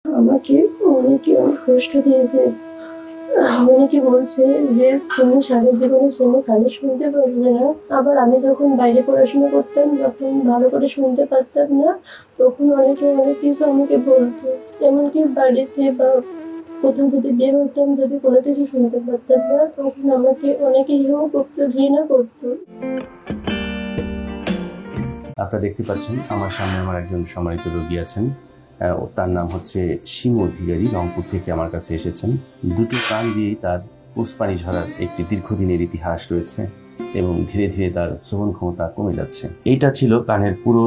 আমাকে অনেকে অনেক কষ্ট দিয়েছে। অনেকে বলছে যে তুমি সারা জীবনের জন্য কানে শুনতে পারবে না। আবার আমি যখন বাইরে পড়াশোনা করতাম, যখন ভালো করে শুনতে পারতাম না, তখন অনেকে অনেক কিছু আমাকে বলতো। এমনকি বাড়িতে বা কোথাও যদি বের হতাম, যদি কোনো কিছু শুনতে পারতাম না, তখন আমাকে অনেকে হেয় করতো, ঘৃণা করতো। আপনারা দেখতে পাচ্ছেন আমার সামনে আমার একজন সম্মানিত রোগী আছেন। তার নাম হচ্ছে শিমু অধিকারী, রংপুর থেকে আমার কাছে এসেছেন। দুটো কান দিয়েই তার পুষ্পানি ঝরার একটি দীর্ঘদিনের ইতিহাস রয়েছে এবং ধীরে ধীরে তার শ্রবণ ক্ষমতা কমে যাচ্ছে। এইটা ছিল কানের পুরো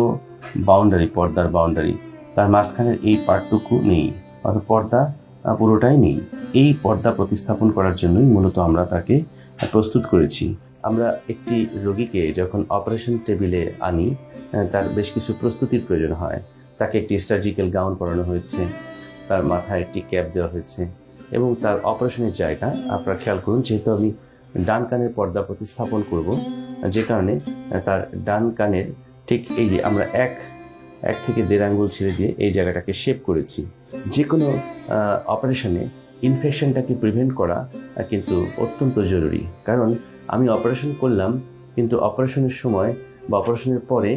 বাউন্ডারি, পর্দার বাউন্ডারি। তার মাঝখানের এই পার্টটুকু নেই, অর্থাৎ পর্দা পুরোটাই নেই। এই পর্দা প্রতিস্থাপন করার জন্যই মূলত আমরা তাকে প্রস্তুত করেছি। আমরা একটি রোগীকে যখন অপারেশন টেবিলে আনি, তার বেশ কিছু প্রস্তুতির প্রয়োজন হয়। তাকে একটি সার্জিক্যাল গাউন পরানো হয়েছে, তার মাথায় একটি ক্যাপ দেওয়া হয়েছে এবং তার অপারেশনের জায়গা আপনারা খেয়াল করুন, যেহেতু আমি ডান কানের পর্দা প্রতিস্থাপন করব, যে কারণে তার ডান কানের ঠিক এই যে আমরা এক থেকে 1.5 আঙ্গুল ছেড়ে দিয়ে এই জায়গাটাকে শেপ করেছি। যে কোনো অপারেশনে ইনফেকশনটাকে প্রিভেন্ট করা কিন্তু অত্যন্ত জরুরি। কারণ আমি অপারেশন করলাম, কিন্তু অপারেশনের সময় বা অপারেশনের পরে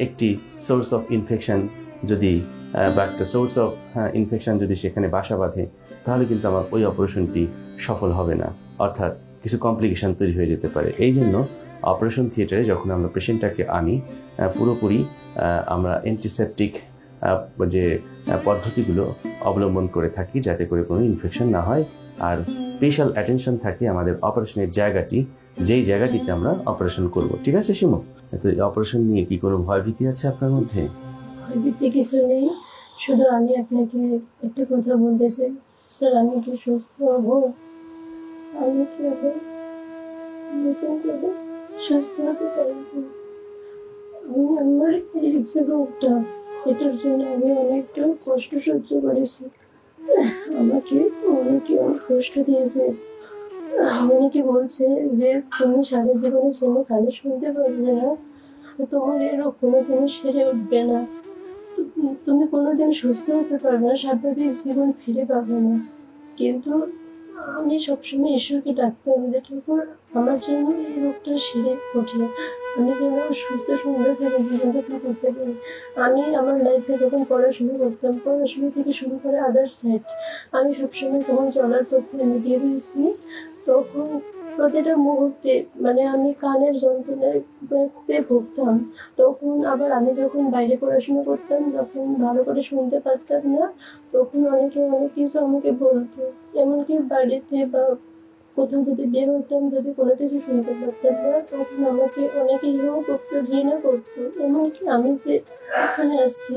একটি সোর্স অফ ইনফেকশন যদি বা একটা সোর্স অফ ইনফেকশন যদি সেখানে বাসা বাঁধে, তাহলে কিন্তু আমার ওই অপারেশনটি সফল হবে না, অর্থাৎ কিছু কমপ্লিকেশন তৈরি হয়ে যেতে পারে। এই জন্য অপারেশন থিয়েটারে যখন আমরা পেশেন্টটাকে আনি, পুরোপুরি আমরা অ্যান্টিসেপটিক যে পদ্ধতিগুলো অবলম্বন করে থাকি, যাতে করে কোনো ইনফেকশন না হয়। আর স্পেশাল অ্যাটেনশন থাকে আমাদের অপারেশনের জায়গাটি, যেই জায়গাটিতে আমরা অপারেশন করব। ঠিক আছে শিমু? তো এই অপারেশন নিয়ে কি কোনো ভয়ভীতি আছে আপনার মধ্যে? ভয়ভীতি কিছু নেই, শুধু আমি আপনাকে একটা কথা বলতে চাই। স্যার, আমি কি সুস্থ হব? আমি কি আবার নতুন করে সুস্থ হতে পারবো? আমি আমার এই যে রোগটা, এটার জন্য আমি অনেকটা কষ্ট সহ্য করেছি। আমাকে অনেকে অনেক কষ্ট দিয়েছে। অনেকে বলছে যে তুমি সারা জীবনের জন্য কানে শুনতে পারবে না, তোমার এই রোগ কোনোদিন সেরে উঠবে না, তুমি কোনোদিন সুস্থ হতে পারবে না, স্বাভাবিক জীবন ফিরে পাবে না। কিন্তু আমি সবসময় ঈশ্বরকে ডাকতাম যে ঠাকুর, আমার জন্য এই রোগটা সেরে ওঠে, আমি যেন সুস্থ সুন্দরভাবে জীবনযাপন করতে পারি। আমি আমার লাইফে যখন পড়াশোনা করতাম, পড়াশোনা থেকে শুরু করে আদার সাইড, আমি সবসময় যখন চলার পথে আমি বের হয়েছি, তখন প্রতিটা মুহূর্তে মানে আমি কানের যন্ত্রণায় খুবই ভুগতাম। তখন আবার আমি যখন বাইরে পড়াশোনা করতাম, যখন ভালো করে শুনতে পারতাম না, তখন অনেকে অনেক কিছু আমাকে বলতো। এমনকি বাড়িতে বা কোথাও যদি বের হতাম, যদি কোনো কিছু শুনতে পারতাম না, তখন আমাকে অনেকে হেয় করতো, ঘৃণা করতো। এমনকি আমি যে এখানে আসছি,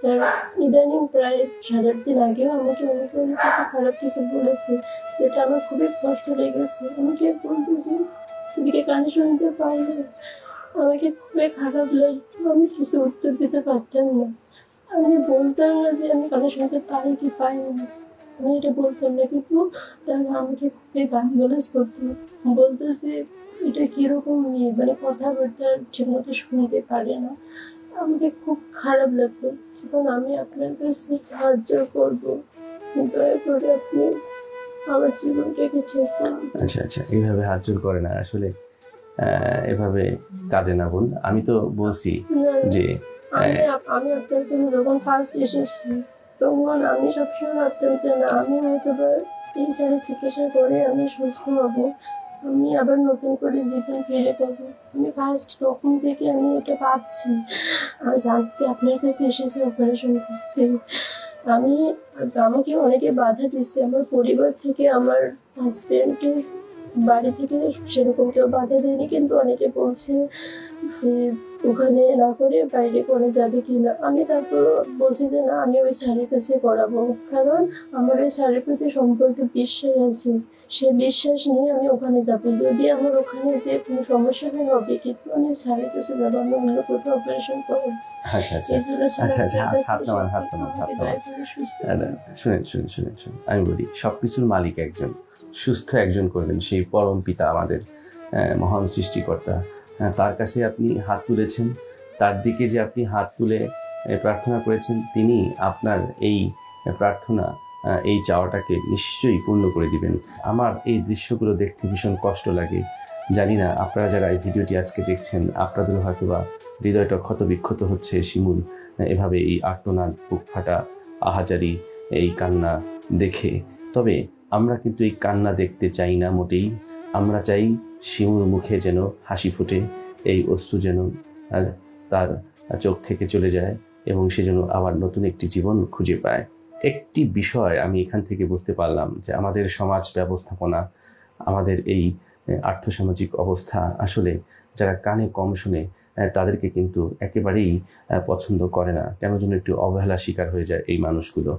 তার ইদানিং প্রায় 7-8 দিন আগেও আমাকে অনেকে অনেক কিছু খারাপ কিছু বলেছে, যেটা আমার খুবই কষ্ট লেগেছে। আমাকে বলতেছে তুমি কি কানে শুনতে পাও না? আমাকে খুবই খারাপ লাগতো, আমি কিছু উত্তর দিতে পারতাম না। আমি বলতাম না যে আমি কানে শুনতে পাই কি পাই না, আমি এটা বলতাম না। কিন্তু তারা আমাকে খুবই গালিগালাজ করতো, বলতেছে এটা কিরকম মেয়ে, মানে কথাবার্তা ঠিকমতো শুনতে পারে না। আমাকে খুব খারাপ লাগতো। এখন আমি আপনার কাছে সাহায্য করবো, দয়া করে আপনি আমার জীবনটাকে ঠিক করুন। আচ্ছা, এইভাবে হাত জোর করে না, আসলে এভাবে কাঁদে না বোন। আমি তো বলছি যে আমি আপনার কাছে যখন ফার্স্ট এসেছি, তখন আমি সবসময় ভাবতাম যে না, আমি হয়তো বা এই স্যারের চিকিৎসা করে আমি সুস্থ হব, আমি আবার নতুন করে জীবন ফিরে পাবো। আমি ফার্স্ট তখন থেকে আমি এটা ভাবছি, আমি জানছি আপনার কাছে এসেছি অপারেশন করতে। আমি আমাকে অনেকে বাধা দিচ্ছে, আমার পরিবার থেকে, আমার হাজবেন্ডের বাড়ি থেকে সেরকম কেউ বাধা দেয়নি, কিন্তু অনেকে বলছে যে ওখানে না করে বাইরে করা যাবে কিনা। আমি তারপর বলছি যে না, আমি ওই স্যারের কাছে করাবো, কারণ আমার ওই স্যারের প্রতি সম্পর্কে বিশ্বাস আছে। সে বিশ্বাস নিয়ে আমি ওখানে যাবো। যদি আমার ওখানে যে কোনো সমস্যা হয় হবে, কিন্তু আমি স্যারের কাছে যাবো, আমি অন্য কোথাও অপারেশন করবো। হাত নামান। শুনেন, আমি বলি, সবকিছুর মালিক একজন, সুস্থ একজন করবেন, সেই পরম পিতা, আমাদের মহান সৃষ্টিকর্তা। তার কাছে আপনি হাত তুলেছেন, তার দিকে যে আপনি হাত তুলে প্রার্থনা করেছেন, তিনি আপনার এই প্রার্থনা এই চাওয়াটাকে নিশ্চয়ই পূর্ণ করে দিবেন। আমার এই দৃশ্যগুলো দেখতে ভীষণ কষ্ট লাগে। জানি না আপনারা যারা এই ভিডিওটি আজকে দেখছেন আপনাদের হয়তোবা হৃদয়টা ক্ষতবিক্ষত হচ্ছে শিমুল এভাবে এই আর্তনাদ, বুক ফাটা, আহাজারি, এই কান্না দেখে। তবে আমরা কিন্তু এই কান্না দেখতে চাই না মোটেই। আমরা চাই শিমুর মুখে যেন হাসি ফোটে, এই অশ্রু যেন তার চোখ থেকে চলে যায় এবং সে যেন আবার নতুন একটি জীবন খুঁজে পায়। একটি বিষয় আমি এখান থেকে বুঝতে পারলাম যে আমাদের সমাজ ব্যবস্থাপনা, আমাদের এই আর্থসামাজিক অবস্থা আসলে যারা কানে কম শুনে তাদেরকে কিন্তু একেবারেই পছন্দ করে না। কেন যেন একটু অবহেলা শিকার হয়ে যায় এই মানুষগুলো।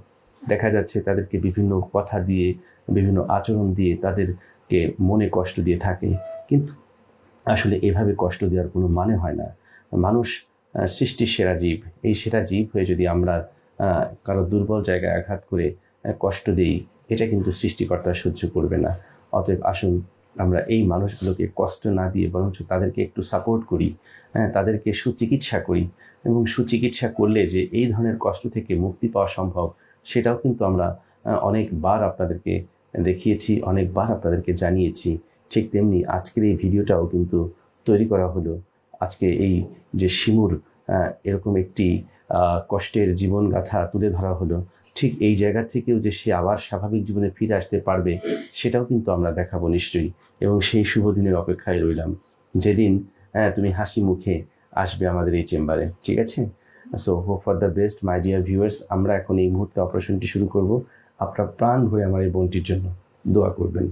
দেখা যাচ্ছে তাদেরকে বিভিন্ন কথা দিয়ে, বিভিন্ন আচরণ দিয়ে তাদেরকে মনে কষ্ট দিয়ে থাকে, কিন্তু আসলে এভাবে কষ্ট দেওয়ার কোনো মানে হয় না। মানুষ সৃষ্টির সেরা জীব। এই সেরা জীব হয়ে যদি আমরা কারো দুর্বল জায়গায় আঘাত করে কষ্ট দিই, এটা কিন্তু সৃষ্টিকর্তা সহ্য করবে না। অতএব আসুন আমরা এই মানুষগুলোকে কষ্ট না দিয়ে বরঞ্চ তাদেরকে একটু সাপোর্ট করি, তাদেরকে সুচিকিৎসা করি। এবং সুচিকিৎসা করলে যে এই ধরনের কষ্ট থেকে মুক্তি পাওয়া সম্ভব, সেটাও কিন্তু আমরা অনেকবার আপনাদেরকে দেখিয়েছি, অনেকবার আপনাদেরকে জানিয়েছি। ঠিক তেমনি আজকের এই ভিডিওটাও কিন্তু তৈরি করা হলো। আজকে এই যে শিমুর এরকম একটি কষ্টের জীবনগাথা তুলে ধরা হলো, ঠিক এই জায়গা থেকেও যে সে আবার স্বাভাবিক জীবনে ফিরে আসতে পারবে সেটাও কিন্তু আমরা দেখাবো নিশ্চয়ই। এবং সেই শুভ দিনের অপেক্ষায় রইলাম, যেদিন তুমি হাসি মুখে আসবে আমাদের এই চেম্বারে। ঠিক আছে? So hope for the best my dear viewers. আমরা এখন এই মুহূর্তে অপারেশনটি শুরু করব। আপনারা প্রাণ ভরে আমার এই বোনটির জন্য দোয়া করবেন।